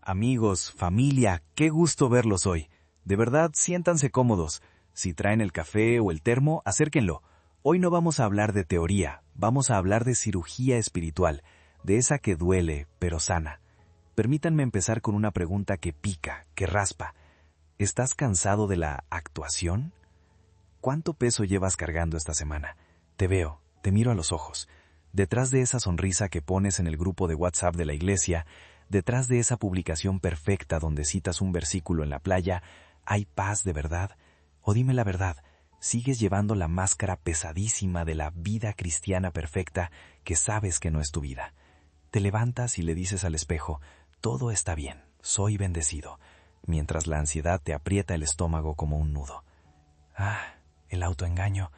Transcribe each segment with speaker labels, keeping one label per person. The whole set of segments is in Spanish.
Speaker 1: Amigos, familia, qué gusto verlos hoy. De verdad, siéntanse cómodos. Si traen el café o el termo, acérquenlo. Hoy no vamos a hablar de teoría, vamos a hablar de cirugía espiritual, de esa que duele, pero sana. Permítanme empezar con una pregunta que pica, que raspa. ¿Estás cansado de la actuación? ¿Cuánto peso llevas cargando esta semana? Te veo, te miro a los ojos. Detrás de esa sonrisa que pones en el grupo de WhatsApp de la iglesia, detrás de esa publicación perfecta donde citas un versículo en la playa, ¿hay paz de verdad? O dime la verdad, ¿sigues llevando la máscara pesadísima de la vida cristiana perfecta que sabes que no es tu vida? Te levantas y le dices al espejo, todo está bien, soy bendecido, mientras la ansiedad te aprieta el estómago como un nudo. El autoengaño,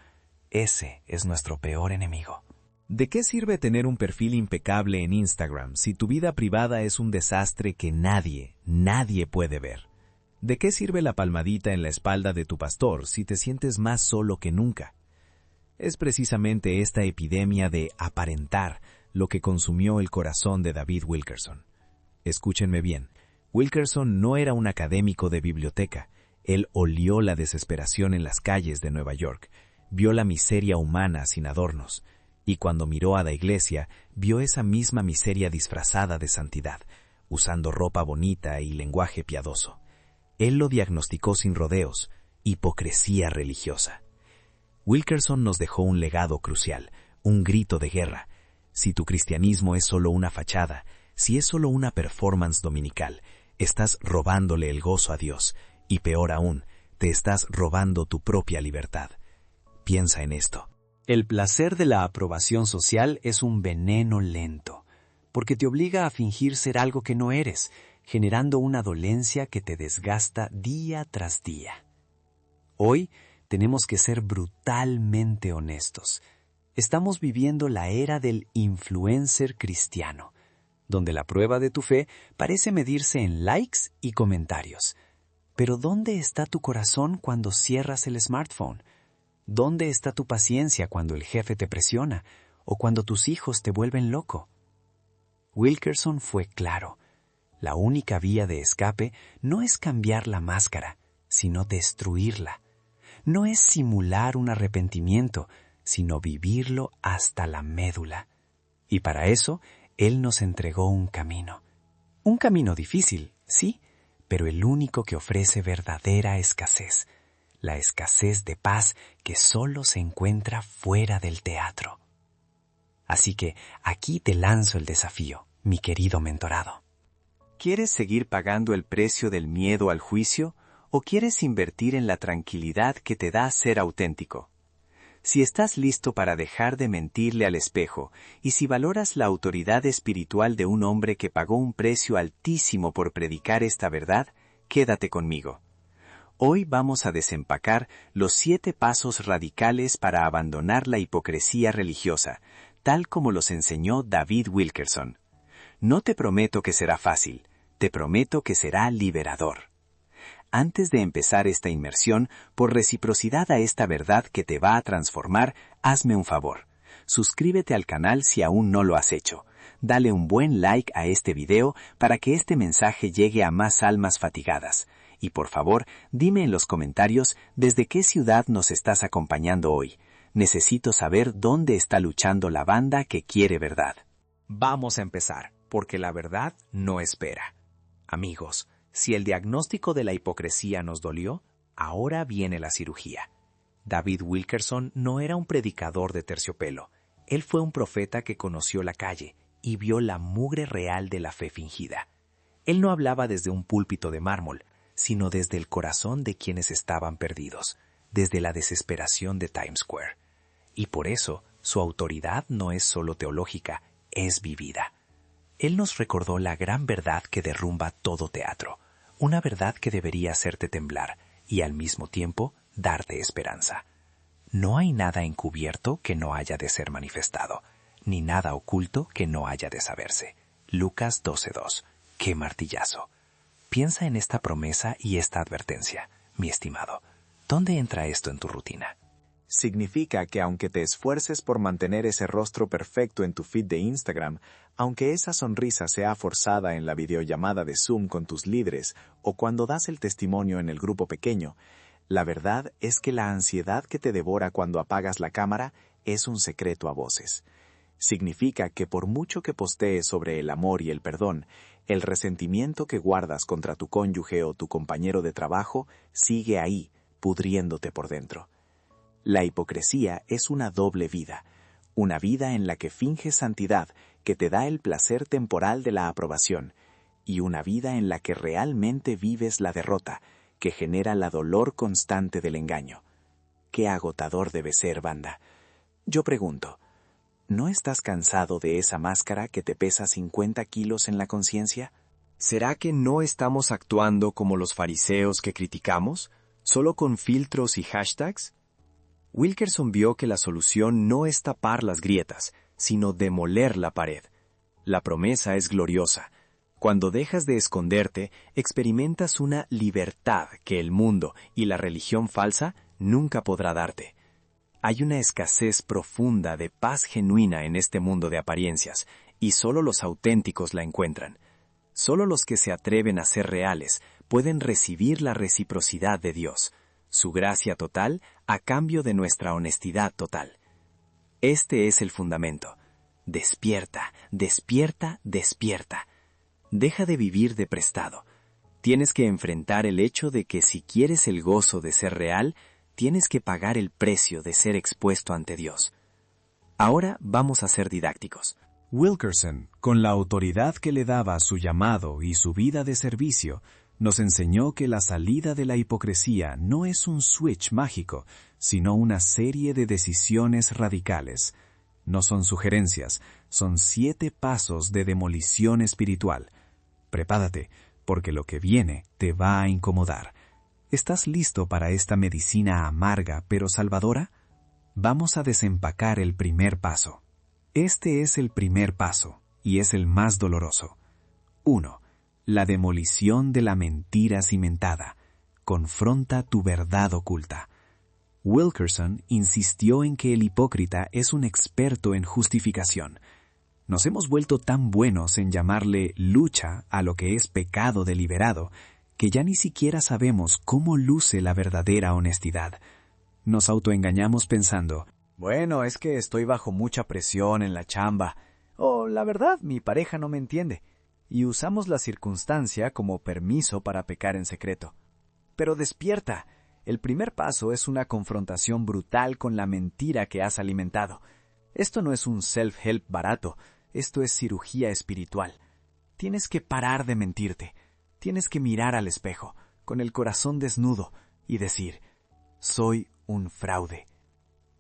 Speaker 1: ese es nuestro peor enemigo. ¿De qué sirve tener un perfil impecable en Instagram si tu vida privada es un desastre que nadie puede ver? ¿De qué sirve la palmadita en la espalda de tu pastor si te sientes más solo que nunca? Es precisamente esta epidemia de aparentar lo que consumió el corazón de David Wilkerson. Escúchenme bien, Wilkerson no era un académico de biblioteca. Él olió la desesperación en las calles de Nueva York, vio la miseria humana sin adornos, y cuando miró a la iglesia, vio esa misma miseria disfrazada de santidad, usando ropa bonita y lenguaje piadoso. Él lo diagnosticó sin rodeos, hipocresía religiosa. Wilkerson nos dejó un legado crucial, un grito de guerra. Si tu cristianismo es solo una fachada, si es solo una performance dominical, estás robándole el gozo a Dios, y peor aún, te estás robando tu propia libertad. Piensa en esto. El placer de la aprobación social es un veneno lento, porque te obliga a fingir ser algo que no eres, generando una dolencia que te desgasta día tras día. Hoy tenemos que ser brutalmente honestos. Estamos viviendo la era del influencer cristiano, donde la prueba de tu fe parece medirse en likes y comentarios. Pero ¿dónde está tu corazón cuando cierras el smartphone? ¿Dónde está tu paciencia cuando el jefe te presiona o cuando tus hijos te vuelven loco? Wilkerson fue claro. La única vía de escape no es cambiar la máscara, sino destruirla. No es simular un arrepentimiento, sino vivirlo hasta la médula. Y para eso, Él nos entregó un camino. Un camino difícil, sí, pero el único que ofrece verdadera escasez. La escasez de paz que solo se encuentra fuera del teatro. Así que aquí te lanzo el desafío, mi querido mentorado. ¿Quieres seguir pagando el precio del miedo al juicio o quieres invertir en la tranquilidad que te da ser auténtico? Si estás listo para dejar de mentirle al espejo y si valoras la autoridad espiritual de un hombre que pagó un precio altísimo por predicar esta verdad, quédate conmigo. Hoy vamos a desempacar los 7 pasos radicales para abandonar la hipocresía religiosa, tal como los enseñó David Wilkerson. No te prometo que será fácil, te prometo que será liberador. Antes de empezar esta inmersión, por reciprocidad a esta verdad que te va a transformar, hazme un favor. Suscríbete al canal si aún no lo has hecho. Dale un buen like a este video para que este mensaje llegue a más almas fatigadas. Y por favor, dime en los comentarios desde qué ciudad nos estás acompañando hoy. Necesito saber dónde está luchando la banda que quiere verdad. Vamos a empezar, porque la verdad no espera. Amigos, si el diagnóstico de la hipocresía nos dolió, ahora viene la cirugía. David Wilkerson no era un predicador de terciopelo. Él fue un profeta que conoció la calle y vio la mugre real de la fe fingida. Él no hablaba desde un púlpito de mármol, sino desde el corazón de quienes estaban perdidos, desde la desesperación de Times Square. Y por eso, su autoridad no es solo teológica, es vivida. Él nos recordó la gran verdad que derrumba todo teatro, una verdad que debería hacerte temblar y al mismo tiempo darte esperanza. No hay nada encubierto que no haya de ser manifestado, ni nada oculto que no haya de saberse. Lucas 12:2. ¡Qué martillazo! Piensa en esta promesa y esta advertencia, mi estimado. ¿Dónde entra esto en tu rutina?
Speaker 2: Significa que aunque te esfuerces por mantener ese rostro perfecto en tu feed de Instagram, aunque esa sonrisa sea forzada en la videollamada de Zoom con tus líderes o cuando das el testimonio en el grupo pequeño, la verdad es que la ansiedad que te devora cuando apagas la cámara es un secreto a voces. Significa que por mucho que postees sobre el amor y el perdón, el resentimiento que guardas contra tu cónyuge o tu compañero de trabajo sigue ahí, pudriéndote por dentro. La hipocresía es una doble vida, una vida en la que finges santidad que te da el placer temporal de la aprobación, y una vida en la que realmente vives la derrota, que genera la dolor constante del engaño. Qué agotador debe ser, banda. Yo pregunto, ¿no estás cansado de esa máscara que te pesa 50 kilos en la conciencia?
Speaker 3: ¿Será que no estamos actuando como los fariseos que criticamos, solo con filtros y hashtags? Wilkerson vio que la solución no es tapar las grietas, sino demoler la pared. La promesa es gloriosa. Cuando dejas de esconderte, experimentas una libertad que el mundo y la religión falsa nunca podrá darte. Hay una escasez profunda de paz genuina en este mundo de apariencias, y solo los auténticos la encuentran. Solo los que se atreven a ser reales pueden recibir la reciprocidad de Dios, su gracia total a cambio de nuestra honestidad total. Este es el fundamento. Despierta, despierta, despierta. Deja de vivir de prestado. Tienes que enfrentar el hecho de que si quieres el gozo de ser real, tienes que pagar el precio de ser expuesto ante Dios. Ahora vamos a ser didácticos.
Speaker 1: Wilkerson, con la autoridad que le daba su llamado y su vida de servicio, nos enseñó que la salida de la hipocresía no es un switch mágico, sino una serie de decisiones radicales. No son sugerencias, son 7 pasos de demolición espiritual. Prepárate, porque lo que viene te va a incomodar. ¿Estás listo para esta medicina amarga pero salvadora? Vamos a desempacar el primer paso. Este es el primer paso, y es el más doloroso. 1. La demolición de la mentira cimentada. Confronta tu verdad oculta. Wilkerson insistió en que el hipócrita es un experto en justificación. Nos hemos vuelto tan buenos en llamarle lucha a lo que es pecado deliberado, que ya ni siquiera sabemos cómo luce la verdadera honestidad. Nos autoengañamos pensando, bueno, es que estoy bajo mucha presión en la chamba, o la verdad, mi pareja no me entiende, y usamos la circunstancia como permiso para pecar en secreto. Pero despierta, el primer paso es una confrontación brutal con la mentira que has alimentado. Esto no es un self-help barato, esto es cirugía espiritual. Tienes que parar de mentirte, tienes que mirar al espejo, con el corazón desnudo, y decir, soy un fraude.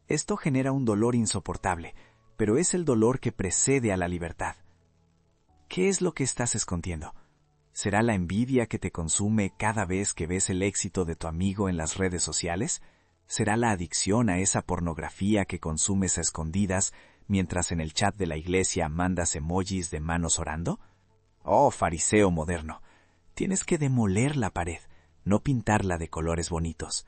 Speaker 1: Esto genera un dolor insoportable, pero es el dolor que precede a la libertad. ¿Qué es lo que estás escondiendo? ¿Será la envidia que te consume cada vez que ves el éxito de tu amigo en las redes sociales? ¿Será la adicción a esa pornografía que consumes a escondidas mientras en el chat de la iglesia mandas emojis de manos orando? Oh, fariseo moderno, tienes que demoler la pared, no pintarla de colores bonitos.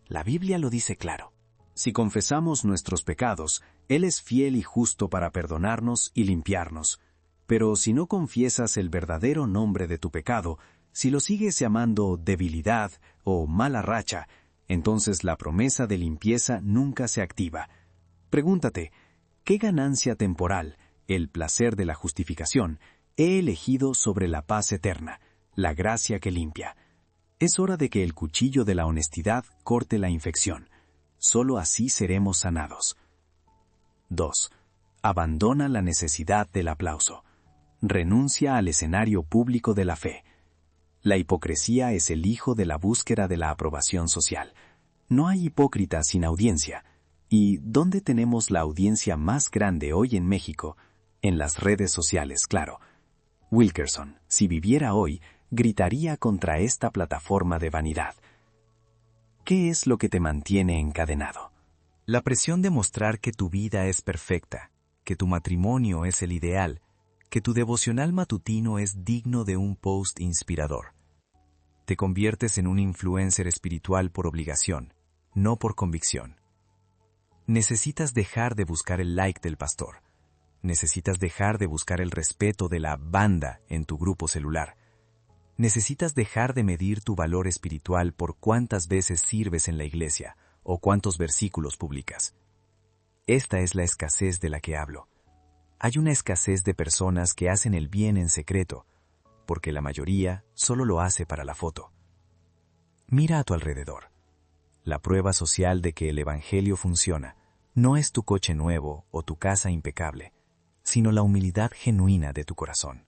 Speaker 1: La Biblia lo dice claro. Si confesamos nuestros pecados, Él es fiel y justo para perdonarnos y limpiarnos. Pero si no confiesas el verdadero nombre de tu pecado, si lo sigues llamando debilidad o mala racha, entonces la promesa de limpieza nunca se activa. Pregúntate, ¿qué ganancia temporal, el placer de la justificación, he elegido sobre la paz eterna, la gracia que limpia? Es hora de que el cuchillo de la honestidad corte la infección. Solo así seremos sanados. 2. Abandona la necesidad del aplauso. Renuncia al escenario público de la fe. La hipocresía es el hijo de la búsqueda de la aprobación social. No hay hipócrita sin audiencia. ¿Y dónde tenemos la audiencia más grande hoy en México? En las redes sociales, claro. Wilkerson, si viviera hoy, gritaría contra esta plataforma de vanidad. ¿Qué es lo que te mantiene encadenado? La presión de mostrar que tu vida es perfecta, que tu matrimonio es el ideal, que tu devocional matutino es digno de un post inspirador. Te conviertes en un influencer espiritual por obligación, no por convicción. Necesitas dejar de buscar el like del pastor. Necesitas dejar de buscar el respeto de la banda en tu grupo celular. Necesitas dejar de medir tu valor espiritual por cuántas veces sirves en la iglesia o cuántos versículos publicas. Esta es la escasez de la que hablo. Hay una escasez de personas que hacen el bien en secreto, porque la mayoría solo lo hace para la foto. Mira a tu alrededor. La prueba social de que el Evangelio funciona no es tu coche nuevo o tu casa impecable, sino la humildad genuina de tu corazón.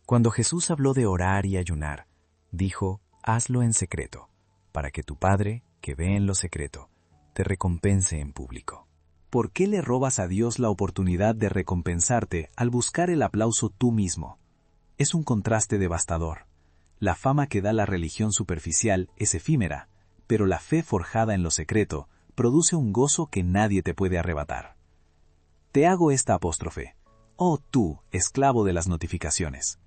Speaker 1: Cuando Jesús habló de orar y ayunar, dijo, hazlo en secreto, para que tu Padre, que ve en lo secreto, te recompense en público. ¿Por qué le robas a Dios la oportunidad de recompensarte al buscar el aplauso tú mismo? Es un contraste devastador. La fama que da la religión superficial es efímera, pero la fe forjada en lo secreto produce un gozo que nadie te puede arrebatar. Te hago esta apóstrofe. Oh tú, esclavo de las notificaciones.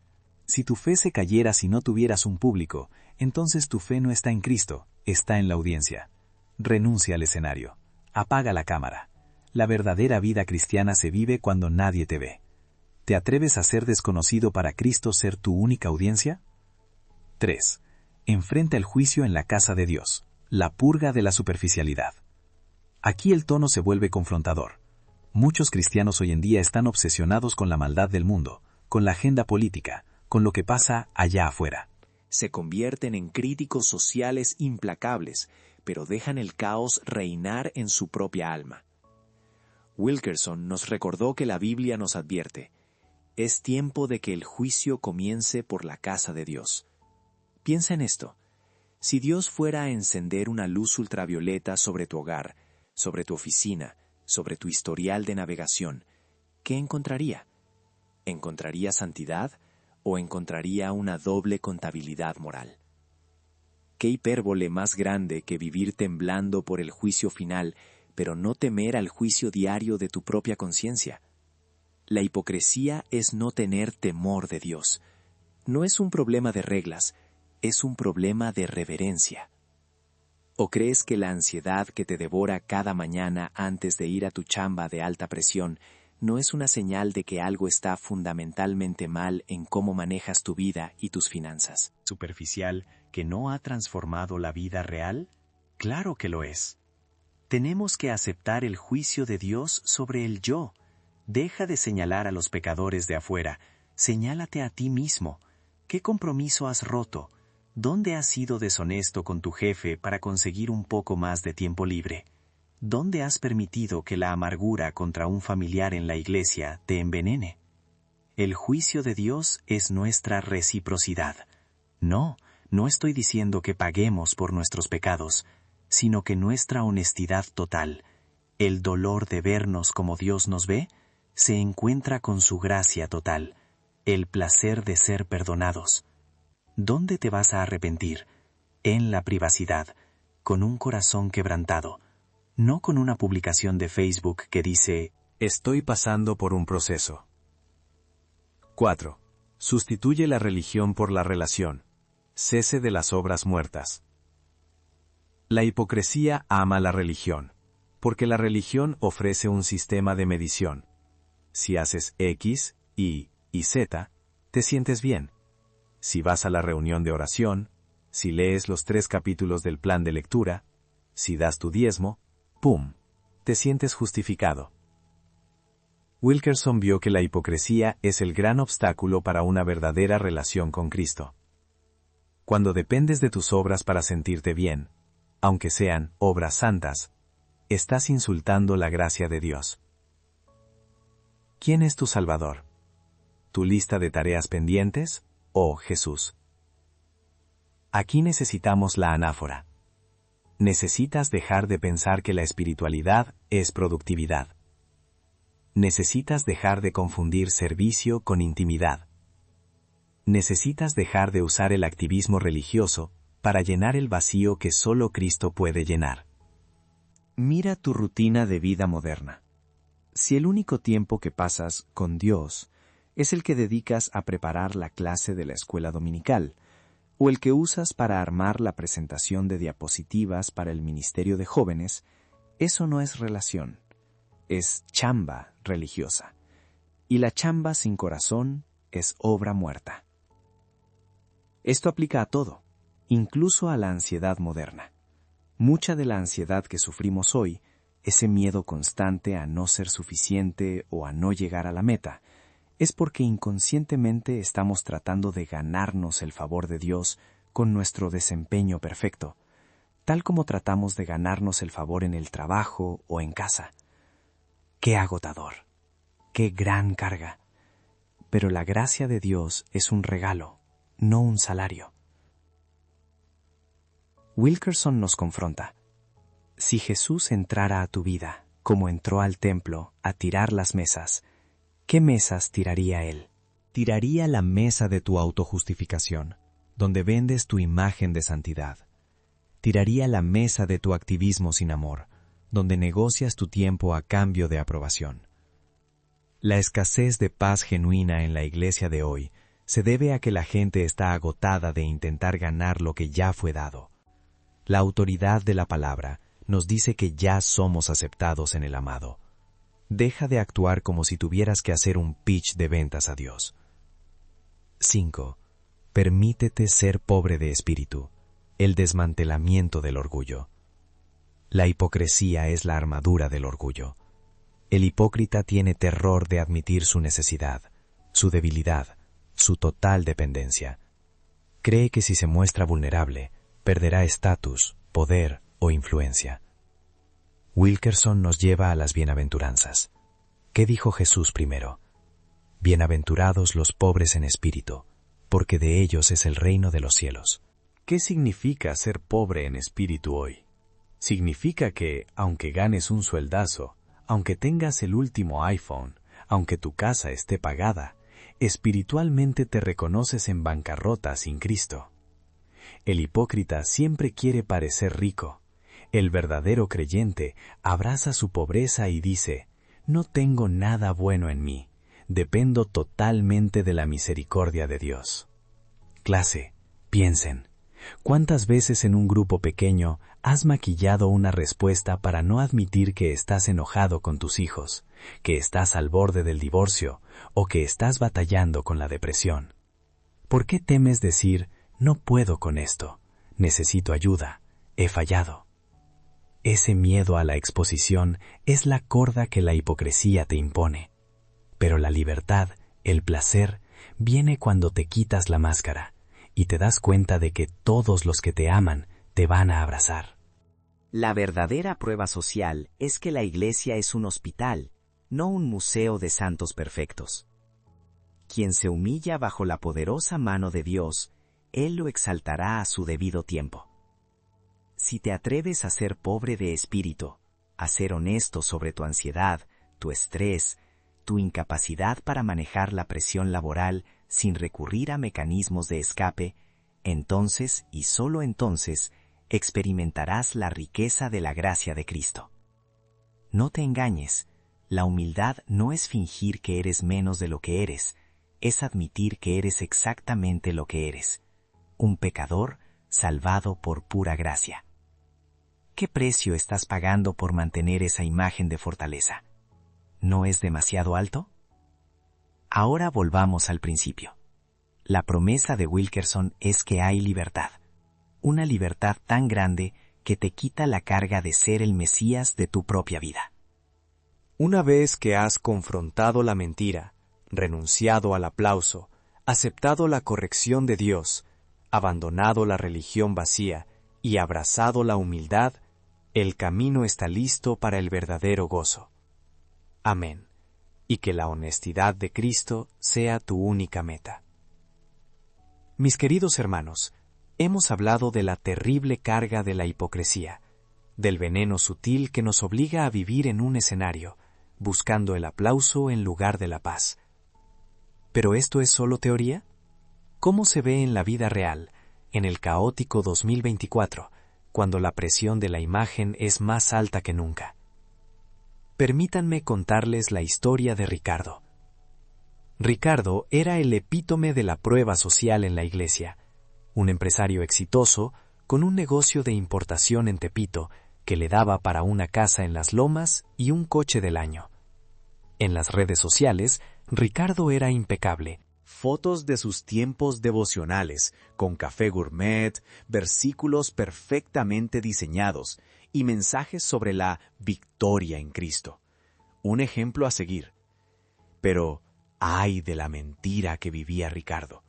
Speaker 1: Si tu fe se cayera si no tuvieras un público, entonces tu fe no está en Cristo, está en la audiencia. Renuncia al escenario. Apaga la cámara. La verdadera vida cristiana se vive cuando nadie te ve. ¿Te atreves a ser desconocido para Cristo ser tu única audiencia? 3. Enfrenta el juicio en la casa de Dios. La purga de la superficialidad. Aquí el tono se vuelve confrontador. Muchos cristianos hoy en día están obsesionados con la maldad del mundo, con la agenda política, con lo que pasa allá afuera.
Speaker 2: Se convierten en críticos sociales implacables, pero dejan el caos reinar en su propia alma. Wilkerson nos recordó que la Biblia nos advierte: es tiempo de que el juicio comience por la casa de Dios. Piensa en esto. Si Dios fuera a encender una luz ultravioleta sobre tu hogar, sobre tu oficina, sobre tu historial de navegación, ¿qué encontraría? ¿Encontraría santidad o encontraría una doble contabilidad moral? ¿Qué hipérbole más grande que vivir temblando por el juicio final, pero no temer al juicio diario de tu propia conciencia? La hipocresía es no tener temor de Dios. No es un problema de reglas, es un problema de reverencia. ¿O crees que la ansiedad que te devora cada mañana antes de ir a tu chamba de alta presión no es una señal de que algo está fundamentalmente mal en cómo manejas tu vida y tus finanzas?
Speaker 1: ¿Superficial que no ha transformado la vida real? Claro que lo es. Tenemos que aceptar el juicio de Dios sobre el yo. Deja de señalar a los pecadores de afuera, señálate a ti mismo. ¿Qué compromiso has roto? ¿Dónde has sido deshonesto con tu jefe para conseguir un poco más de tiempo libre? ¿Dónde has permitido que la amargura contra un familiar en la iglesia te envenene? El juicio de Dios es nuestra reciprocidad. No estoy diciendo que paguemos por nuestros pecados, sino que nuestra honestidad total, el dolor de vernos como Dios nos ve, se encuentra con su gracia total, el placer de ser perdonados. ¿Dónde te vas a arrepentir? En la privacidad, con un corazón quebrantado, no con una publicación de Facebook que dice, estoy pasando por un proceso. 4. Sustituye la religión por la relación. Cese de las obras muertas. La hipocresía ama la religión, porque la religión ofrece un sistema de medición. Si haces X, Y y Z, te sientes bien. Si vas a la reunión de oración, si lees los 3 capítulos del plan de lectura, si das tu diezmo, ¡pum!, te sientes justificado. Wilkerson vio que la hipocresía es el gran obstáculo para una verdadera relación con Cristo. Cuando dependes de tus obras para sentirte bien, aunque sean obras santas, estás insultando la gracia de Dios. ¿Quién es tu Salvador? ¿Tu lista de tareas pendientes o Jesús? Aquí necesitamos la anáfora. Necesitas dejar de pensar que la espiritualidad es productividad. Necesitas dejar de confundir servicio con intimidad. Necesitas dejar de usar el activismo religioso para llenar el vacío que solo Cristo puede llenar.
Speaker 3: Mira tu rutina de vida moderna. Si el único tiempo que pasas con Dios es el que dedicas a preparar la clase de la escuela dominical, o el que usas para armar la presentación de diapositivas para el ministerio de jóvenes,
Speaker 1: Eso no es relación, es chamba religiosa. Y la chamba sin corazón es obra muerta. Esto aplica a todo, incluso a la ansiedad moderna. Mucha de la ansiedad que sufrimos hoy, ese miedo constante a no ser suficiente o a no llegar a la meta, es porque inconscientemente estamos tratando de ganarnos el favor de Dios con nuestro desempeño perfecto, tal como tratamos de ganarnos el favor en el trabajo o en casa. ¡Qué agotador! ¡Qué gran carga! Pero la gracia de Dios es un regalo, no un salario. Wilkerson nos confronta. Si Jesús entrara a tu vida, como entró al templo, a tirar las mesas, ¿qué mesas tiraría Él? Tiraría la mesa de tu autojustificación, donde vendes tu imagen de santidad. Tiraría la mesa de tu activismo sin amor, donde negocias tu tiempo a cambio de aprobación. La escasez de paz genuina en la iglesia de hoy se debe a que la gente está agotada de intentar ganar lo que ya fue dado. La autoridad de la palabra nos dice que ya somos aceptados en el amado. Deja de actuar como si tuvieras que hacer un pitch de ventas a Dios. 5. Permítete ser pobre de espíritu, el desmantelamiento del orgullo. La hipocresía es la armadura del orgullo. El hipócrita tiene terror de admitir su necesidad, su debilidad, su total dependencia. Cree que si se muestra vulnerable, perderá estatus, poder o influencia. Wilkerson nos lleva a las bienaventuranzas. ¿Qué dijo Jesús primero? Bienaventurados los pobres en espíritu, porque de ellos es el reino de los cielos. ¿Qué significa ser pobre en espíritu hoy? Significa que, aunque ganes un sueldazo, aunque tengas el último iPhone, aunque tu casa esté pagada, espiritualmente te reconoces en bancarrota sin Cristo. El hipócrita siempre quiere parecer rico. El verdadero creyente abraza su pobreza y dice, no tengo nada bueno en mí, dependo totalmente de la misericordia de Dios. Clase, piensen, ¿cuántas veces en un grupo pequeño has maquillado una respuesta para no admitir que estás enojado con tus hijos, que estás al borde del divorcio o que estás batallando con la depresión? ¿Por qué temes decir, no puedo con esto, necesito ayuda, he fallado? Ese miedo a la exposición es la corda que la hipocresía te impone. Pero la libertad, el placer, viene cuando te quitas la máscara y te das cuenta de que todos los que te aman te van a abrazar.
Speaker 4: La verdadera prueba social es que la iglesia es un hospital, no un museo de santos perfectos. Quien se humilla bajo la poderosa mano de Dios, Él lo exaltará a su debido tiempo. Si te atreves a ser pobre de espíritu, a ser honesto sobre tu ansiedad, tu estrés, tu incapacidad para manejar la presión laboral sin recurrir a mecanismos de escape, entonces y solo entonces experimentarás la riqueza de la gracia de Cristo. No te engañes, la humildad no es fingir que eres menos de lo que eres, es admitir que eres exactamente lo que eres, un pecador salvado por pura gracia. ¿Qué precio estás pagando por mantener esa imagen de fortaleza? ¿No es demasiado alto? Ahora volvamos al principio. La promesa de Wilkerson es que hay libertad. Una libertad tan grande que te quita la carga de ser el Mesías de tu propia vida.
Speaker 3: Una vez que has confrontado la mentira, renunciado al aplauso, aceptado la corrección de Dios, abandonado la religión vacía y abrazado la humildad, el camino está listo para el verdadero gozo. Amén. Y que la honestidad de Cristo sea tu única meta. Mis queridos hermanos, hemos hablado de la terrible carga de la hipocresía, del veneno sutil que nos obliga a vivir en un escenario, buscando el aplauso en lugar de la paz. ¿Pero esto es solo teoría? ¿Cómo se ve en la vida real, en el caótico 2024, cuando la presión de la imagen es más alta que nunca? Permítanme contarles la historia de Ricardo. Ricardo era el epítome de la prueba social en la iglesia, un empresario exitoso con un negocio de importación en Tepito
Speaker 1: que le daba para una casa en las lomas y un coche del año. En las redes sociales, Ricardo era impecable.
Speaker 2: Fotos de sus tiempos devocionales, con café gourmet, versículos perfectamente diseñados y mensajes sobre la victoria en Cristo. Un ejemplo a seguir. Pero, ¡ay de la mentira que vivía Ricardo!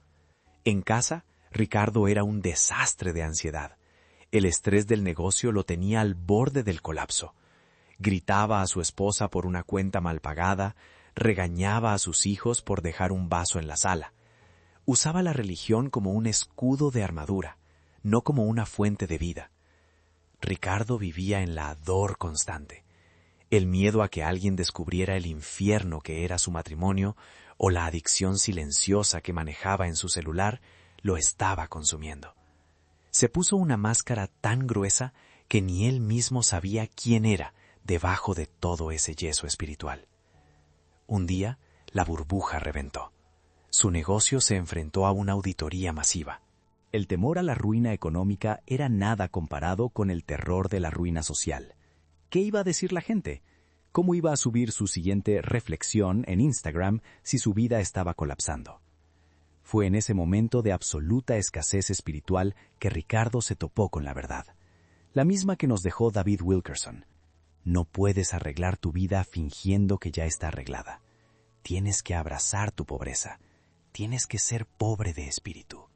Speaker 2: En casa, Ricardo era un desastre de ansiedad. El estrés del negocio lo tenía al borde del colapso. Gritaba a su esposa por una cuenta mal pagada, regañaba a sus hijos por dejar un vaso en la sala. Usaba la religión como un escudo de armadura, no como una fuente de vida. Ricardo vivía en la dor constante. El miedo a que alguien descubriera el infierno que era su matrimonio o la adicción silenciosa que manejaba en su celular lo estaba consumiendo. Se puso una máscara tan gruesa que ni él mismo sabía quién era debajo de todo ese yeso espiritual. Un día, la burbuja reventó. Su negocio se enfrentó a una auditoría masiva.
Speaker 1: El temor a la ruina económica era nada comparado con el terror de la ruina social. ¿Qué iba a decir la gente? ¿Cómo iba a subir su siguiente reflexión en Instagram si su vida estaba colapsando? Fue en ese momento de absoluta escasez espiritual que Ricardo se topó con la verdad. La misma que nos dejó David Wilkerson. No puedes arreglar tu vida fingiendo que ya está arreglada. Tienes que abrazar tu pobreza. Tienes que ser pobre de espíritu.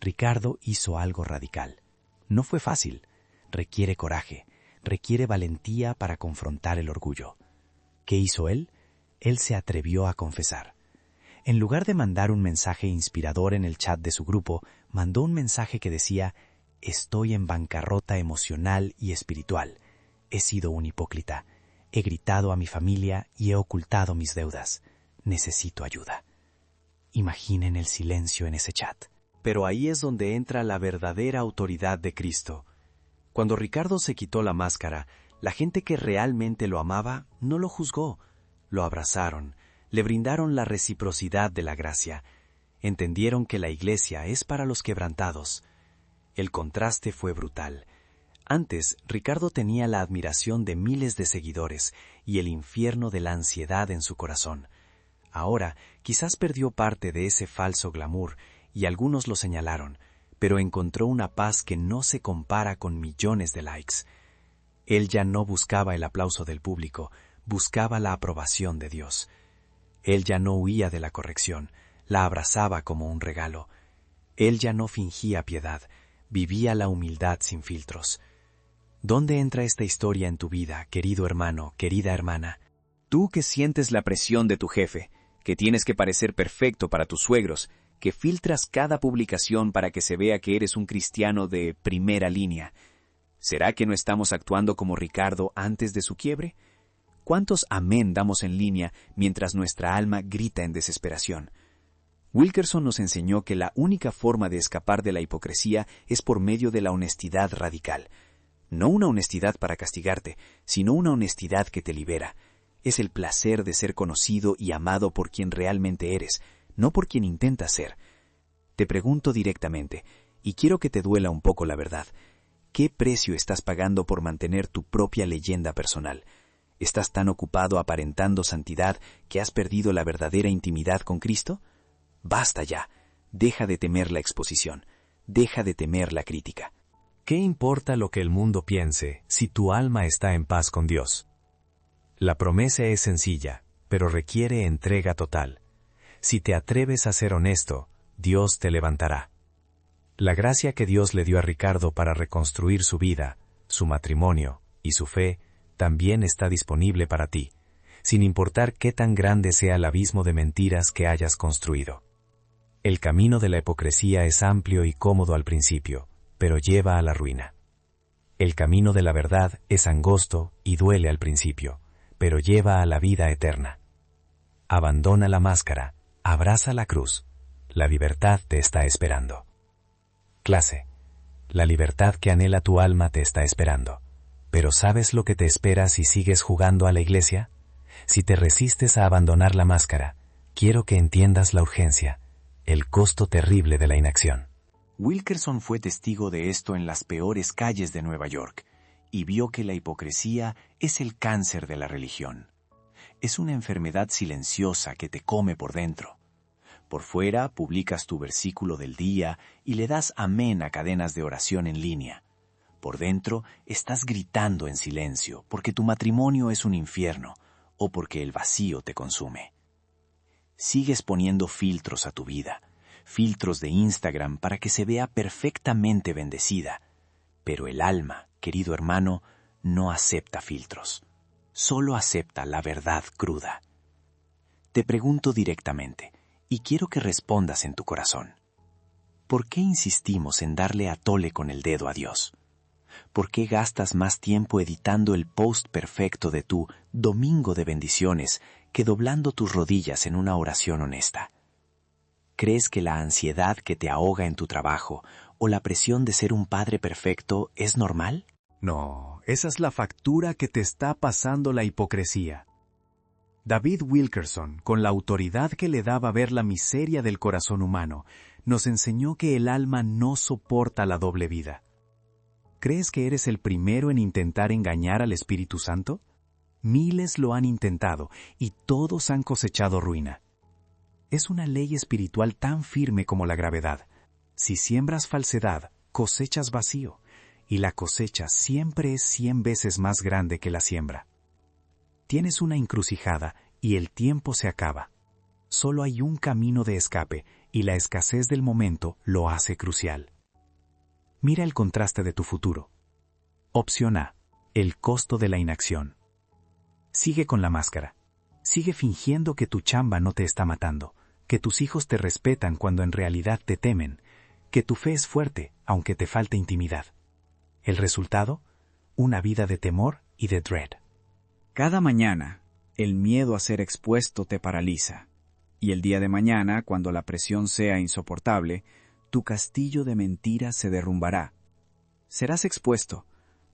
Speaker 1: Ricardo hizo algo radical. No fue fácil. Requiere coraje. Requiere valentía para confrontar el orgullo. ¿Qué hizo él? Él se atrevió a confesar. En lugar de mandar un mensaje inspirador en el chat de su grupo, mandó un mensaje que decía: «Estoy en bancarrota emocional y espiritual. He sido un hipócrita. He gritado a mi familia y he ocultado mis deudas. Necesito ayuda». Imaginen el silencio en ese chat. Pero ahí es donde entra la verdadera autoridad de Cristo. Cuando Ricardo se quitó la máscara, la gente que realmente lo amaba no lo juzgó. Lo abrazaron, le brindaron la reciprocidad de la gracia. Entendieron que la iglesia es para los quebrantados. El contraste fue brutal. Antes, Ricardo tenía la admiración de miles de seguidores y el infierno de la ansiedad en su corazón. Ahora, quizás perdió parte de ese falso glamour y algunos lo señalaron, pero encontró una paz que no se compara con millones de likes. Él ya no buscaba el aplauso del público, buscaba la aprobación de Dios. Él ya no huía de la corrección, la abrazaba como un regalo. Él ya no fingía piedad, vivía la humildad sin filtros. ¿Dónde entra esta historia en tu vida, querido hermano, querida hermana?
Speaker 3: Tú que sientes la presión de tu jefe, que tienes que parecer perfecto para tus suegros, que filtras cada publicación para que se vea que eres un cristiano de primera línea. ¿Será que no estamos actuando como Ricardo antes de su quiebre? ¿Cuántos amén damos en línea mientras nuestra alma grita en desesperación? Wilkerson nos enseñó que la única forma de escapar de la hipocresía es por medio de la honestidad radical. No una honestidad para castigarte, sino una honestidad que te libera. Es el placer de ser conocido y amado por quien realmente eres, no por quien intentas ser. Te pregunto directamente, y quiero que te duela un poco la verdad, ¿qué precio estás pagando por mantener tu propia leyenda personal? ¿Estás tan ocupado aparentando santidad que has perdido la verdadera intimidad con Cristo? Basta ya, deja de temer la exposición, deja de temer la crítica.
Speaker 1: ¿Qué importa lo que el mundo piense si tu alma está en paz con Dios? La promesa es sencilla, pero requiere entrega total. Si te atreves a ser honesto, Dios te levantará. La gracia que Dios le dio a Ricardo para reconstruir su vida, su matrimonio y su fe, también está disponible para ti, sin importar qué tan grande sea el abismo de mentiras que hayas construido. El camino de la hipocresía es amplio y cómodo al principio, pero lleva a la ruina. El camino de la verdad es angosto y duele al principio, pero lleva a la vida eterna. Abandona la máscara, abraza la cruz. La libertad te está esperando. Clase. La libertad que anhela tu alma te está esperando. Pero ¿sabes lo que te espera si sigues jugando a la iglesia? Si te resistes a abandonar la máscara, quiero que entiendas la urgencia, el costo terrible de la inacción.
Speaker 2: Wilkerson fue testigo de esto en las peores calles de Nueva York, y vio que la hipocresía es el cáncer de la religión. Es una enfermedad silenciosa que te come por dentro. Por fuera publicas tu versículo del día y le das amén a cadenas de oración en línea. Por dentro estás gritando en silencio porque tu matrimonio es un infierno o porque el vacío te consume. Sigues poniendo filtros a tu vida, filtros de Instagram para que se vea perfectamente bendecida. Pero el alma, querido hermano, no acepta filtros. Solo acepta la verdad cruda. Te pregunto directamente, y quiero que respondas en tu corazón. ¿Por qué insistimos en darle a tole con el dedo a Dios? ¿Por qué gastas más tiempo editando el post perfecto de tu domingo de bendiciones que doblando tus rodillas en una oración honesta? ¿Crees que la ansiedad que te ahoga en tu trabajo o la presión de ser un padre perfecto es normal?
Speaker 1: No, esa es la factura que te está pasando la hipocresía. David Wilkerson, con la autoridad que le daba ver la miseria del corazón humano, nos enseñó que el alma no soporta la doble vida. ¿Crees que eres el primero en intentar engañar al Espíritu Santo? Miles lo han intentado y todos han cosechado ruina. Es una ley espiritual tan firme como la gravedad. Si siembras falsedad, cosechas vacío, y la cosecha siempre es 100 veces más grande que la siembra. Tienes una encrucijada y el tiempo se acaba. Solo hay un camino de escape y la escasez del momento lo hace crucial. Mira el contraste de tu futuro. Opción A: el costo de la inacción. Sigue con la máscara. Sigue fingiendo que tu chamba no te está matando, que tus hijos te respetan cuando en realidad te temen, que tu fe es fuerte aunque te falte intimidad. El resultado: una vida de temor y de dread.
Speaker 5: Cada mañana, el miedo a ser expuesto te paraliza, y el día de mañana, cuando la presión sea insoportable, tu castillo de mentiras se derrumbará. Serás expuesto,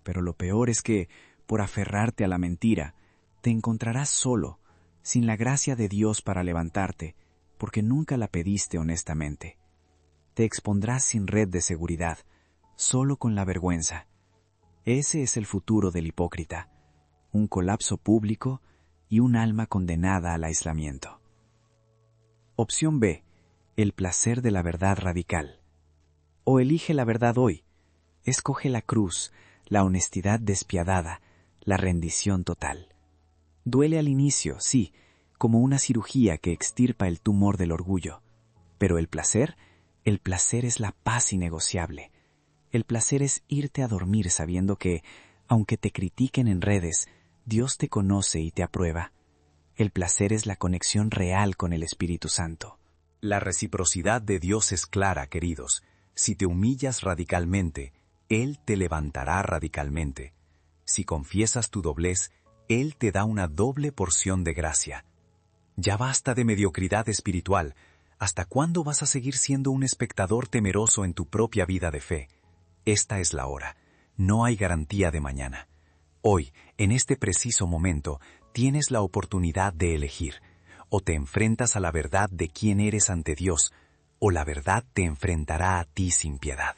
Speaker 5: pero lo peor es que, por aferrarte a la mentira, te encontrarás solo, sin la gracia de Dios para levantarte, porque nunca la pediste honestamente. Te expondrás sin red de seguridad, solo con la vergüenza. Ese es el futuro del hipócrita, un colapso público y un alma condenada al aislamiento. Opción B: el placer de la verdad radical. O elige la verdad hoy. Escoge la cruz, la honestidad despiadada, la rendición total. Duele al inicio, sí, como una cirugía que extirpa el tumor del orgullo. Pero el placer es la paz innegociable. El placer es irte a dormir sabiendo que, aunque te critiquen en redes, Dios te conoce y te aprueba. El placer es la conexión real con el Espíritu Santo.
Speaker 1: La reciprocidad de Dios es clara, queridos. Si te humillas radicalmente, Él te levantará radicalmente. Si confiesas tu doblez, Él te da una doble porción de gracia. Ya basta de mediocridad espiritual. ¿Hasta cuándo vas a seguir siendo un espectador temeroso en tu propia vida de fe? Esta es la hora. No hay garantía de mañana. Hoy, en este preciso momento, tienes la oportunidad de elegir. O te enfrentas a la verdad de quién eres ante Dios, o la verdad te enfrentará a ti sin piedad.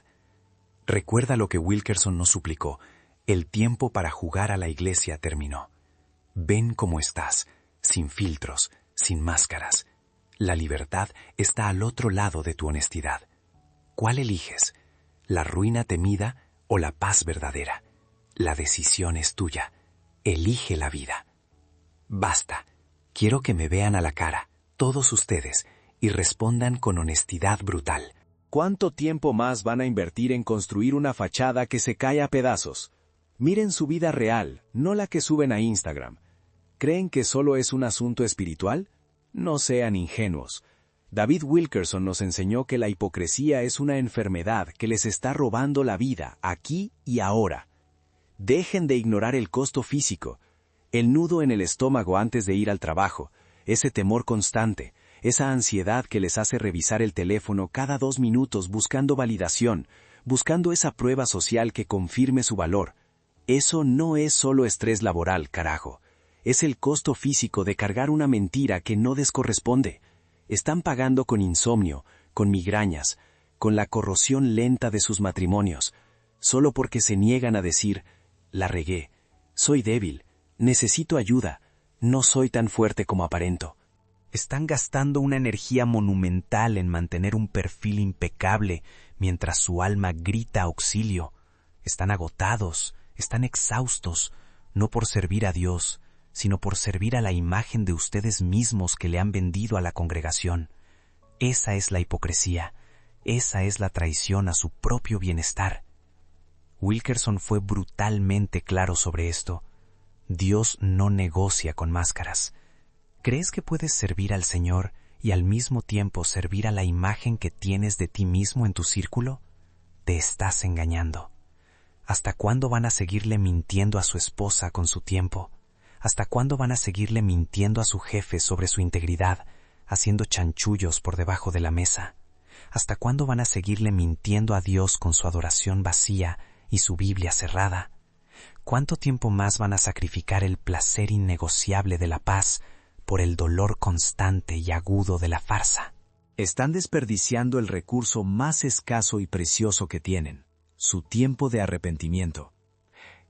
Speaker 1: Recuerda lo que Wilkerson nos suplicó: el tiempo para jugar a la iglesia terminó. Ven como estás, sin filtros, sin máscaras. La libertad está al otro lado de tu honestidad. ¿Cuál eliges? ¿La ruina temida o la paz verdadera? La decisión es tuya. Elige la vida. Basta. Quiero que me vean a la cara, todos ustedes, y respondan con honestidad brutal. ¿Cuánto tiempo más van a invertir en construir una fachada que se cae a pedazos? Miren su vida real, no la que suben a Instagram. ¿Creen que solo es un asunto espiritual? No sean ingenuos. David Wilkerson nos enseñó que la hipocresía es una enfermedad que les está robando la vida, aquí y ahora. Dejen de ignorar el costo físico, el nudo en el estómago antes de ir al trabajo, ese temor constante, esa ansiedad que les hace revisar el teléfono cada 2 minutos buscando validación, buscando esa prueba social que confirme su valor. Eso no es solo estrés laboral, carajo. Es el costo físico de cargar una mentira que no les corresponde. Están pagando con insomnio, con migrañas, con la corrosión lenta de sus matrimonios, solo porque se niegan a decir: la regué, soy débil, necesito ayuda, no soy tan fuerte como aparento. Están gastando una energía monumental en mantener un perfil impecable mientras su alma grita auxilio. Están agotados, están exhaustos, no por servir a Dios, sino por servir a la imagen de ustedes mismos que le han vendido a la congregación. Esa es la hipocresía, esa es la traición a su propio bienestar. Wilkerson fue brutalmente claro sobre esto. Dios no negocia con máscaras. ¿Crees que puedes servir al Señor y al mismo tiempo servir a la imagen que tienes de ti mismo en tu círculo? Te estás engañando. ¿Hasta cuándo van a seguirle mintiendo a su esposa con su tiempo? ¿Hasta cuándo van a seguirle mintiendo a su jefe sobre su integridad, haciendo chanchullos por debajo de la mesa? ¿Hasta cuándo van a seguirle mintiendo a Dios con su adoración vacía y su Biblia cerrada? ¿Cuánto tiempo más van a sacrificar el placer innegociable de la paz por el dolor constante y agudo de la farsa?
Speaker 2: Están desperdiciando el recurso más escaso y precioso que tienen, su tiempo de arrepentimiento.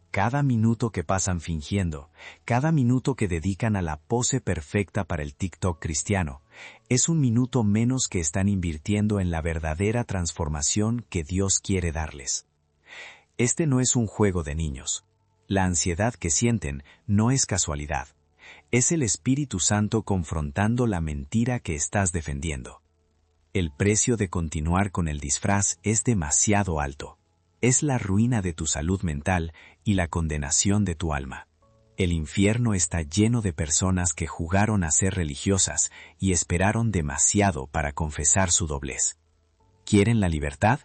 Speaker 2: Cada minuto que pasan fingiendo, cada minuto que dedican a la pose perfecta para el TikTok cristiano, es un minuto menos que están invirtiendo en la verdadera transformación que Dios quiere darles. Este no es un juego de niños. La ansiedad que sienten no es casualidad. Es el Espíritu Santo confrontando la mentira que estás defendiendo. El precio de continuar con el disfraz es demasiado alto. Es la ruina de tu salud mental y la condenación de tu alma. El infierno está lleno de personas que jugaron a ser religiosas y esperaron demasiado para confesar su doblez. ¿Quieren la libertad?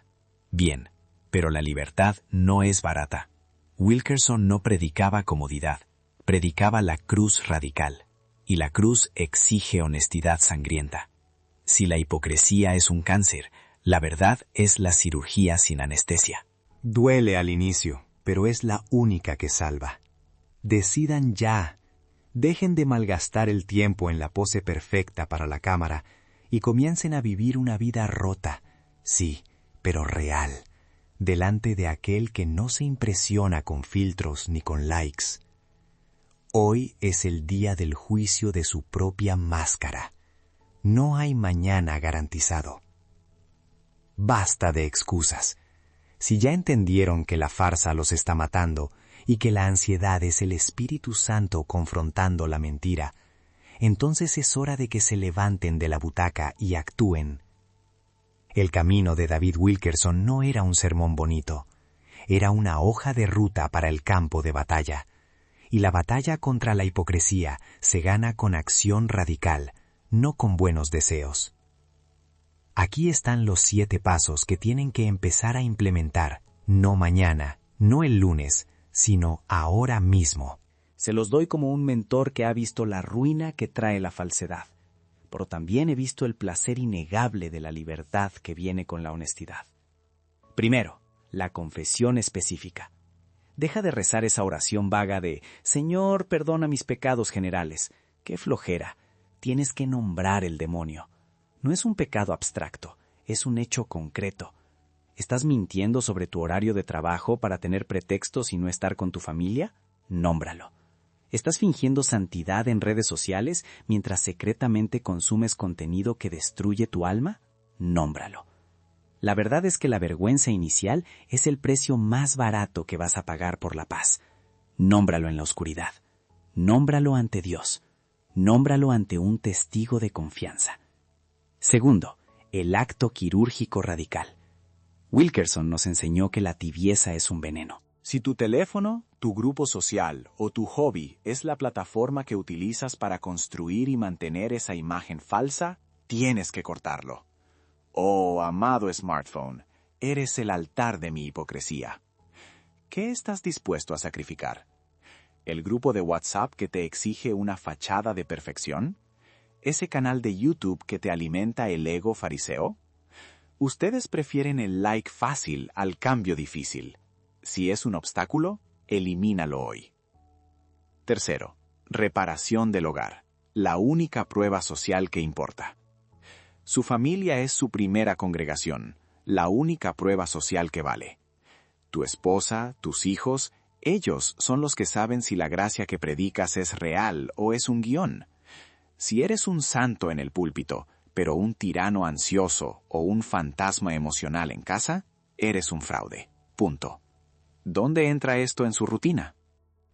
Speaker 2: Bien, pero la libertad no es barata. Wilkerson no predicaba comodidad, predicaba la cruz radical, y la cruz exige honestidad sangrienta. Si la hipocresía es un cáncer, la verdad es la cirugía sin anestesia.
Speaker 3: Duele al inicio, pero es la única que salva. Decidan ya. Dejen de malgastar el tiempo en la pose perfecta para la cámara y comiencen a vivir una vida rota, sí, pero real, delante de aquel que no se impresiona con filtros ni con likes. Hoy es el día del juicio de su propia máscara. No hay mañana garantizado. Basta de excusas. Si ya entendieron que la farsa los está matando y que la ansiedad es el Espíritu Santo confrontando la mentira, entonces es hora de que se levanten de la butaca y actúen. El camino de David Wilkerson no era un sermón bonito, era una hoja de ruta para el campo de batalla. Y la batalla contra la hipocresía se gana con acción radical, no con buenos deseos. Aquí están los 7 pasos que tienen que empezar a implementar, no mañana, no el lunes, sino ahora mismo.
Speaker 5: Se los doy como un mentor que ha visto la ruina que trae la falsedad, pero también he visto el placer innegable de la libertad que viene con la honestidad. Primero, la confesión específica. Deja de rezar esa oración vaga de «Señor, perdona mis pecados generales». ¡Qué flojera! Tienes que nombrar el demonio. No es un pecado abstracto, es un hecho concreto. ¿Estás mintiendo sobre tu horario de trabajo para tener pretextos y no estar con tu familia? Nómbralo. ¿Estás fingiendo santidad en redes sociales mientras secretamente consumes contenido que destruye tu alma? Nómbralo. La verdad es que la vergüenza inicial es el precio más barato que vas a pagar por la paz. Nómbralo en la oscuridad. Nómbralo ante Dios. Nómbralo ante un testigo de confianza. Segundo, el acto quirúrgico radical. Wilkerson nos enseñó que la tibieza es un veneno.
Speaker 2: Si tu teléfono, tu grupo social o tu hobby es la plataforma que utilizas para construir y mantener esa imagen falsa, tienes que cortarlo. Oh, amado smartphone, eres el altar de mi hipocresía. ¿Qué estás dispuesto a sacrificar? ¿El grupo de WhatsApp que te exige una fachada de perfección? ¿Ese canal de YouTube que te alimenta el ego fariseo? Ustedes prefieren el like fácil al cambio difícil. Si es un obstáculo, elimínalo hoy. Tercero, reparación del hogar, la única prueba social que importa. Su familia es su primera congregación, la única prueba social que vale. Tu esposa, tus hijos, Ellos son los que saben si la gracia que predicas es real o es un guión. Si eres un santo en el púlpito, pero un tirano ansioso o un fantasma emocional en casa, eres un fraude. Punto. ¿Dónde entra esto en su rutina?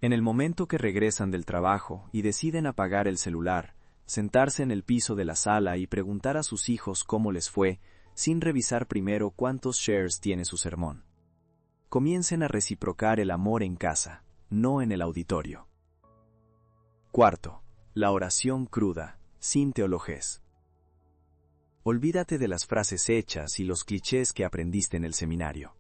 Speaker 3: En el momento que regresan del trabajo y deciden apagar el celular, sentarse en el piso de la sala y preguntar a sus hijos cómo les fue, sin revisar primero cuántos shares tiene su sermón. Comiencen a reciprocar el amor en casa, no en el auditorio. Cuarto, la oración cruda, sin teologés. Olvídate de las frases hechas y los clichés que aprendiste en el seminario.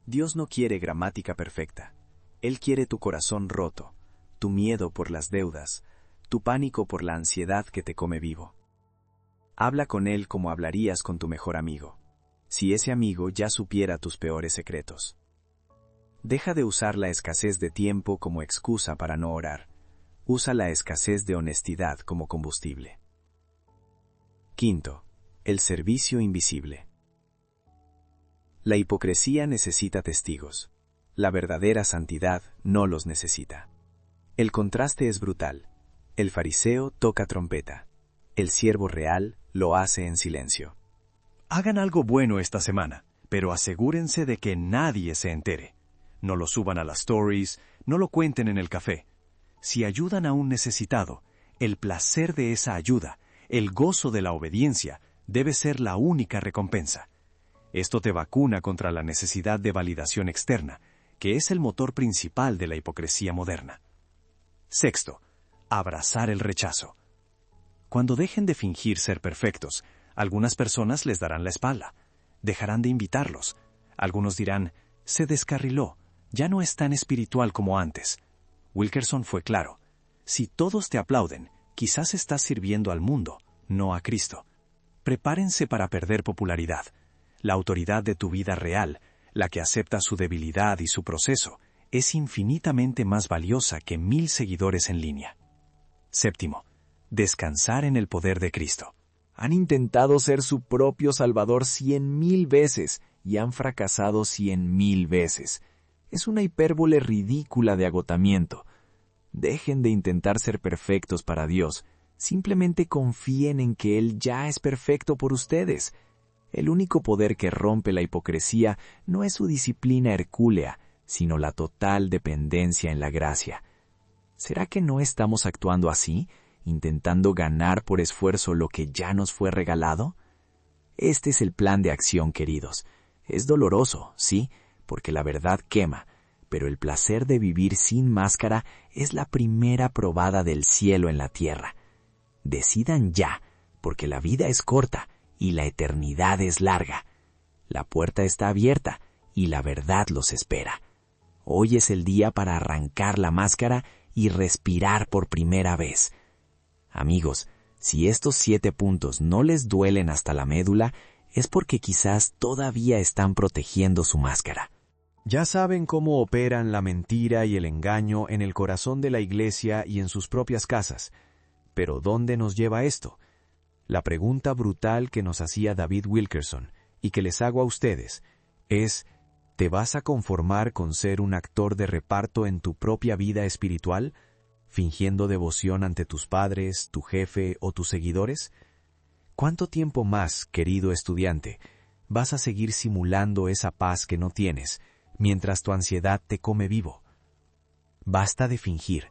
Speaker 3: Dios no quiere gramática perfecta. Él quiere tu corazón roto, tu miedo por las deudas, tu pánico por la ansiedad que te come vivo. Habla con Él como hablarías con tu mejor amigo, si ese amigo ya supiera tus peores secretos. Deja de usar la escasez de tiempo como excusa para no orar. Usa la escasez de honestidad como combustible. Quinto, el servicio invisible. La hipocresía necesita testigos. La verdadera santidad no los necesita. El contraste es brutal. El fariseo toca trompeta. El siervo real lo hace en silencio.
Speaker 6: Hagan algo bueno esta semana, pero asegúrense de que nadie se entere. No lo suban a las stories, no lo cuenten en el café. Si ayudan a un necesitado, el placer de esa ayuda, el gozo de la obediencia, debe ser la única recompensa. Esto te vacuna contra la necesidad de validación externa, que es el motor principal de la hipocresía moderna. Sexto, abrazar el rechazo. Cuando dejen de fingir ser perfectos, algunas personas les darán la espalda, dejarán de invitarlos. Algunos dirán, se descarriló, ya no es tan espiritual como antes. Wilkerson fue claro, si todos te aplauden, quizás estás sirviendo al mundo, no a Cristo. Prepárense para perder popularidad. La autoridad de tu vida real, la que acepta su debilidad y su proceso, es infinitamente más valiosa que 1000 seguidores en línea. Séptimo, descansar en el poder de Cristo.
Speaker 1: Han intentado ser su propio Salvador 100,000 veces y han fracasado 100,000 veces. Es una hipérbole ridícula de agotamiento. Dejen de intentar ser perfectos para Dios. Simplemente confíen en que Él ya es perfecto por ustedes. El único poder que rompe la hipocresía no es su disciplina hercúlea, sino la total dependencia en la gracia. ¿Será que no estamos actuando así, intentando ganar por esfuerzo lo que ya nos fue regalado? Este es el plan de acción, queridos. Es doloroso, sí, porque la verdad quema, pero el placer de vivir sin máscara es la primera probada del cielo en la tierra. Decidan ya, porque la vida es corta y la eternidad es larga. La puerta está abierta y la verdad los espera. Hoy es el día para arrancar la máscara y respirar por primera vez. Amigos, si estos 7 puntos no les duelen hasta la médula, es porque quizás todavía están protegiendo su máscara.
Speaker 5: Ya saben cómo operan la mentira y el engaño en el corazón de la iglesia y en sus propias casas. Pero ¿dónde nos lleva esto? La pregunta brutal que nos hacía David Wilkerson y que les hago a ustedes es, ¿te vas a conformar con ser un actor de reparto en tu propia vida espiritual, fingiendo devoción ante tus padres, tu jefe o tus seguidores? ¿Cuánto tiempo más, querido estudiante, vas a seguir simulando esa paz que no tienes, mientras tu ansiedad te come vivo? Basta de fingir.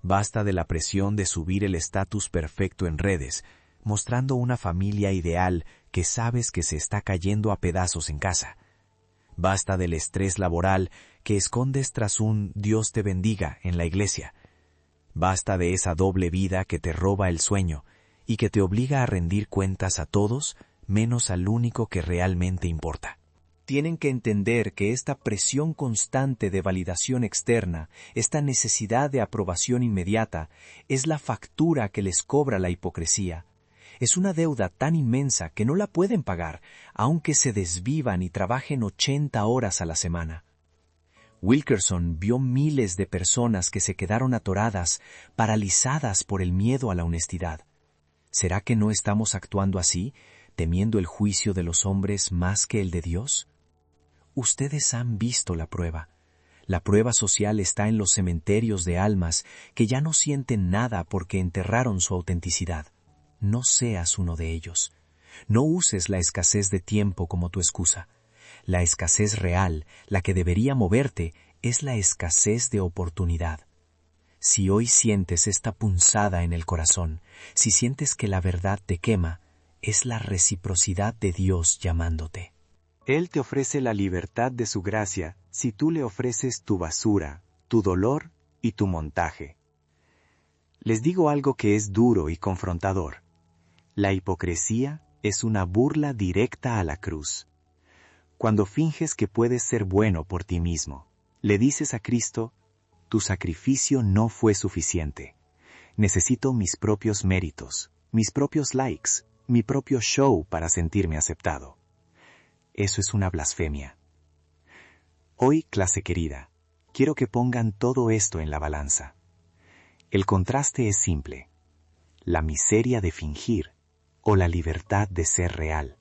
Speaker 5: Basta de la presión de subir el estatus perfecto en redes, mostrando una familia ideal que sabes que se está cayendo a pedazos en casa. Basta del estrés laboral que escondes tras un Dios te bendiga en la iglesia. Basta de esa doble vida que te roba el sueño y que te obliga a rendir cuentas a todos menos al único que realmente importa. Tienen que entender que esta presión constante de validación externa, esta necesidad de aprobación inmediata, es la factura que les cobra la hipocresía. Es una deuda tan inmensa que no la pueden pagar, aunque se desvivan y trabajen 80 horas a la semana. Wilkerson vio miles de personas que se quedaron atoradas, paralizadas por el miedo a la honestidad. ¿Será que no estamos actuando así, temiendo el juicio de los hombres más que el de Dios? Ustedes han visto la prueba.
Speaker 3: La prueba social está en los cementerios de almas que ya no sienten nada porque enterraron su autenticidad. No seas uno de ellos. No uses la escasez de tiempo como tu excusa. La escasez real, la que debería moverte, es la escasez de oportunidad. Si hoy sientes esta punzada en el corazón, si sientes que la verdad te quema, es la reciprocidad de Dios llamándote.
Speaker 2: Él te ofrece la libertad de su gracia si tú le ofreces tu basura, tu dolor y tu montaje. Les digo algo que es duro y confrontador. La hipocresía es una burla directa a la cruz. Cuando finges que puedes ser bueno por ti mismo, le dices a Cristo, tu sacrificio no fue suficiente. Necesito mis propios méritos, mis propios likes, mi propio show para sentirme aceptado. Eso es una blasfemia. Hoy, clase querida, quiero que pongan todo esto en la balanza. El contraste es simple: la miseria de fingir o la libertad de ser real.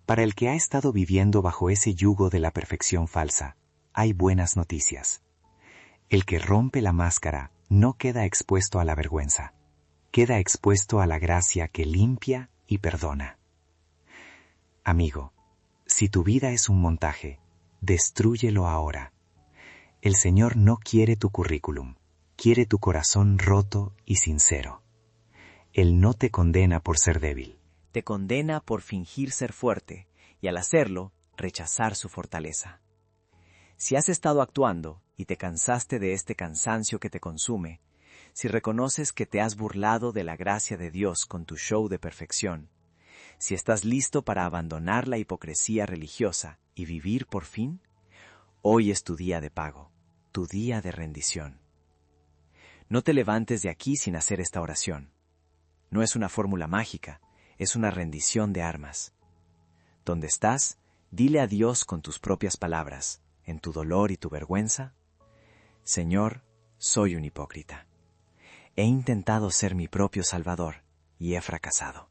Speaker 2: Para el que ha estado viviendo bajo ese yugo de la perfección falsa, hay buenas noticias. El que rompe la máscara no queda expuesto a la vergüenza, queda expuesto a la gracia que limpia y perdona. Amigo, si tu vida es un montaje, destrúyelo ahora. El Señor no quiere tu currículum, quiere tu corazón roto y sincero. Él no te condena por ser débil.
Speaker 3: Te condena por fingir ser fuerte y al hacerlo, rechazar su fortaleza. Si has estado actuando y te cansaste de este cansancio que te consume, si reconoces que te has burlado de la gracia de Dios con tu show de perfección, si estás listo para abandonar la hipocresía religiosa y vivir por fin, hoy es tu día de pago, tu día de rendición. No te levantes de aquí sin hacer esta oración. No es una fórmula mágica, es una rendición de armas. Donde estás, dile a Dios con tus propias palabras, en tu dolor y tu vergüenza: Señor, soy un hipócrita. He intentado ser mi propio Salvador y he fracasado.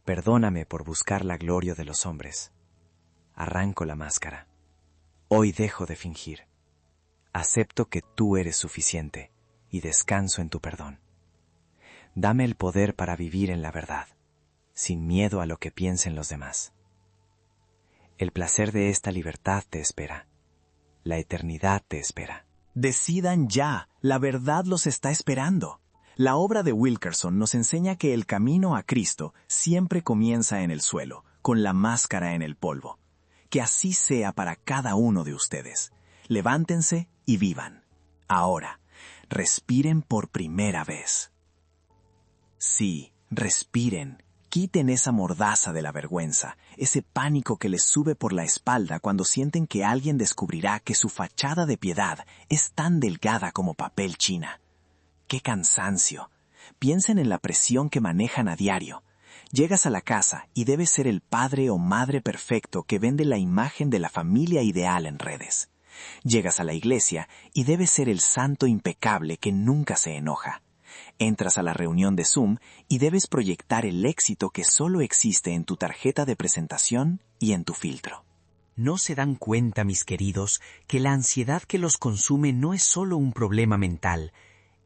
Speaker 3: Perdóname por buscar la gloria de los hombres. Arranco la máscara. Hoy dejo de fingir. Acepto que tú eres suficiente y descanso en tu perdón. Dame el poder para vivir en la verdad, sin miedo a lo que piensen los demás. El placer de esta libertad te espera. La eternidad te espera.
Speaker 5: Decidan ya, la verdad los está esperando. La obra de Wilkerson nos enseña que el camino a Cristo siempre comienza en el suelo, con la máscara en el polvo. Que así sea para cada uno de ustedes. Levántense y vivan. Ahora, respiren por primera vez. Sí, respiren. Quiten esa mordaza de la vergüenza, ese pánico que les sube por la espalda cuando sienten que alguien descubrirá que su fachada de piedad es tan delgada como papel china. ¡Qué cansancio! Piensen en la presión que manejan a diario. Llegas a la casa y debes ser el padre o madre perfecto que vende la imagen de la familia ideal en redes. Llegas a la iglesia y debes ser el santo impecable que nunca se enoja. Entras a la reunión de Zoom y debes proyectar el éxito que solo existe en tu tarjeta de presentación y en tu filtro.
Speaker 4: ¿No se dan cuenta, mis queridos, que la ansiedad que los consume no es solo un problema mental,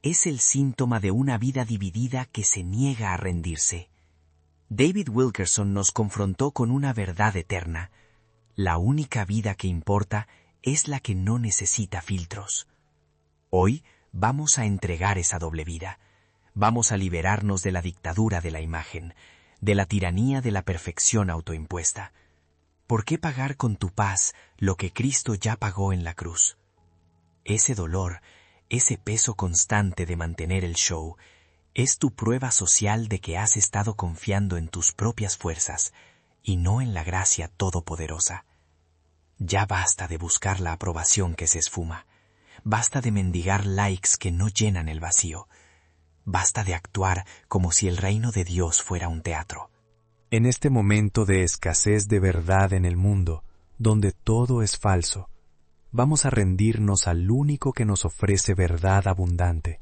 Speaker 4: es el síntoma de una vida dividida que se niega a rendirse? David Wilkerson nos confrontó con una verdad eterna. La única vida que importa es la que no necesita filtros. Hoy vamos a entregar esa doble vida. Vamos a liberarnos de la dictadura de la imagen, de la tiranía de la perfección autoimpuesta. ¿Por qué pagar con tu paz lo que Cristo ya pagó en la cruz? Ese dolor, ese peso constante de mantener el show, es tu prueba social de que has estado confiando en tus propias fuerzas y no en la gracia todopoderosa. Ya basta de buscar la aprobación que se esfuma. Basta de mendigar likes que no llenan el vacío. Basta de actuar como si el reino de Dios fuera un teatro.
Speaker 1: En este momento de escasez de verdad en el mundo, donde todo es falso, vamos a rendirnos al único que nos ofrece verdad abundante.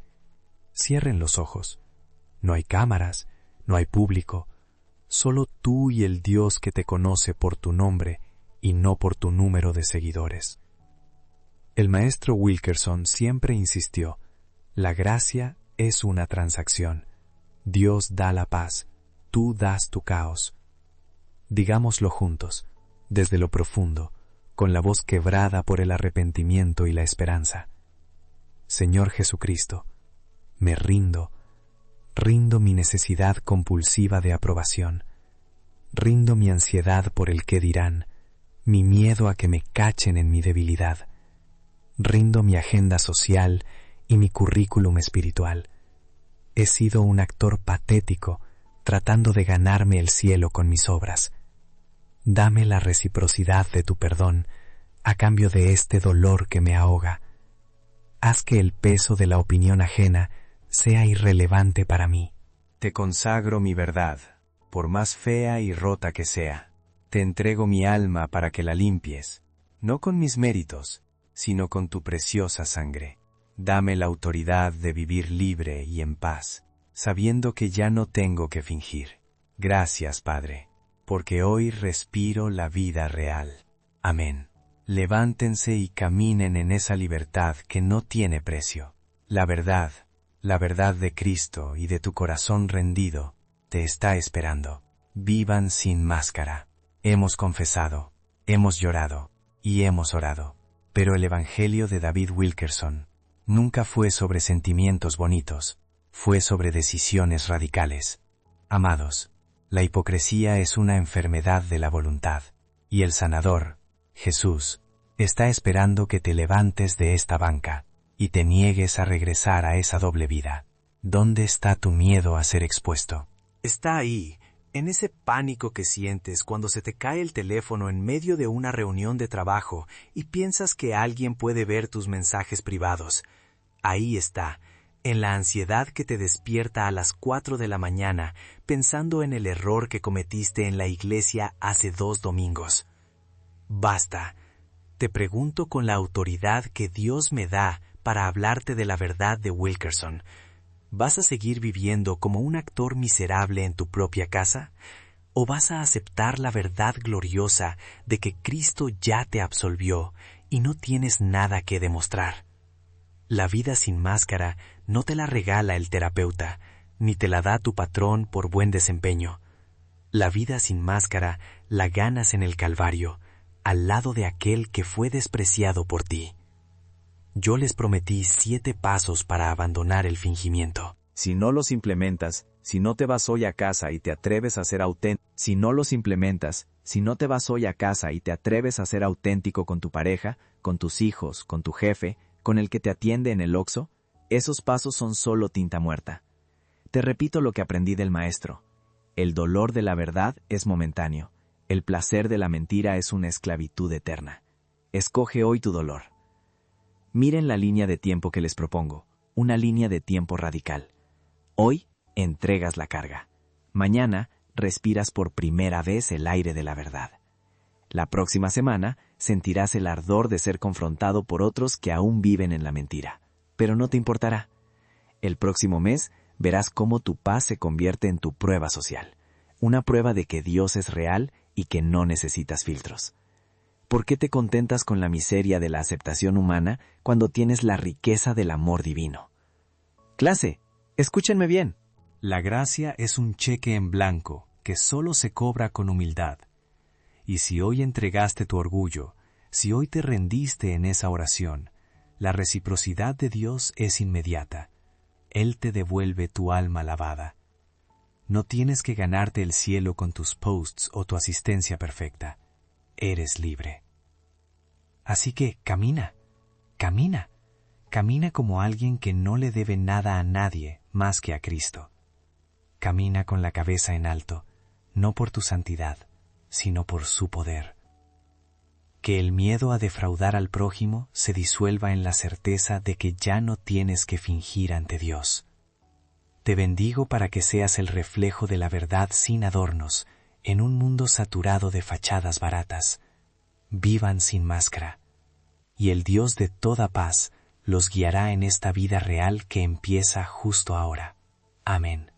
Speaker 1: Cierren los ojos. No hay cámaras, no hay público, solo tú y el Dios que te conoce por tu nombre y no por tu número de seguidores. El maestro Wilkerson siempre insistió, la gracia es una transacción. Dios da la paz, tú das tu caos. Digámoslo juntos, desde lo profundo, con la voz quebrada por el arrepentimiento y la esperanza. Señor Jesucristo, me rindo mi necesidad compulsiva de aprobación, rindo mi ansiedad por el qué dirán, mi miedo a que me cachen en mi debilidad, rindo mi agenda social y mi currículum espiritual. He sido un actor patético tratando de ganarme el cielo con mis obras. Dame la reciprocidad de tu perdón a cambio de este dolor que me ahoga. Haz que el peso de la opinión ajena sea irrelevante para mí.
Speaker 3: Te consagro mi verdad, por más fea y rota que sea. Te entrego mi alma para que la limpies, no con mis méritos, sino con tu preciosa sangre. Dame la autoridad de vivir libre y en paz, sabiendo que ya no tengo que fingir. Gracias, Padre, porque hoy respiro la vida real. Amén. Levántense y caminen en esa libertad que no tiene precio. La verdad de Cristo y de tu corazón rendido, te está esperando. Vivan sin máscara. Hemos confesado, hemos llorado y hemos orado. Pero el Evangelio de David Wilkerson nunca fue sobre sentimientos bonitos, fue sobre decisiones radicales. Amados, la hipocresía es una enfermedad de la voluntad, y el sanador, Jesús, está esperando que te levantes de esta banca y te niegues a regresar a esa doble vida. ¿Dónde está tu miedo a ser expuesto?
Speaker 1: Está ahí, en ese pánico que sientes cuando se te cae el teléfono en medio de una reunión de trabajo y piensas que alguien puede ver tus mensajes privados. Ahí está, en la ansiedad que te despierta a las 4 de la mañana, pensando en el error que cometiste en la iglesia hace 2 domingos. Basta. Te pregunto con la autoridad que Dios me da para hablarte de la verdad de Wilkerson. ¿Vas a seguir viviendo como un actor miserable en tu propia casa? ¿O vas a aceptar la verdad gloriosa de que Cristo ya te absolvió y no tienes nada que demostrar? La vida sin máscara no te la regala el terapeuta, ni te la da tu patrón por buen desempeño. La vida sin máscara la ganas en el Calvario, al lado de aquel que fue despreciado por ti. Yo les prometí 7 pasos para abandonar el fingimiento.
Speaker 2: Si no los implementas, si no te vas hoy a casa y te atreves a ser auténtico, con tu pareja, con tus hijos, con tu jefe, con el que te atiende en el Oxxo, esos pasos son solo tinta muerta. Te repito lo que aprendí del maestro. El dolor de la verdad es momentáneo. El placer de la mentira es una esclavitud eterna. Escoge hoy tu dolor. Miren la línea de tiempo que les propongo, una línea de tiempo radical. Hoy entregas la carga. Mañana respiras por primera vez el aire de la verdad. La próxima semana sentirás el ardor de ser confrontado por otros que aún viven en la mentira, pero no te importará. El próximo mes verás cómo tu paz se convierte en tu prueba social, una prueba de que Dios es real y que no necesitas filtros. ¿Por qué te contentas con la miseria de la aceptación humana cuando tienes la riqueza del amor divino? Clase, escúchenme bien.
Speaker 6: La gracia es un cheque en blanco que solo se cobra con humildad. Y si hoy entregaste tu orgullo, si hoy te rendiste en esa oración, la reciprocidad de Dios es inmediata. Él te devuelve tu alma lavada. No tienes que ganarte el cielo con tus posts o tu asistencia perfecta. Eres libre. Así que camina como alguien que no le debe nada a nadie más que a Cristo. Camina con la cabeza en alto, no por tu santidad, sino por su poder. Que el miedo a defraudar al prójimo se disuelva en la certeza de que ya no tienes que fingir ante Dios. Te bendigo para que seas el reflejo de la verdad sin adornos, en un mundo saturado de fachadas baratas. Vivan sin máscara, y el Dios de toda paz los guiará en esta vida real que empieza justo ahora. Amén.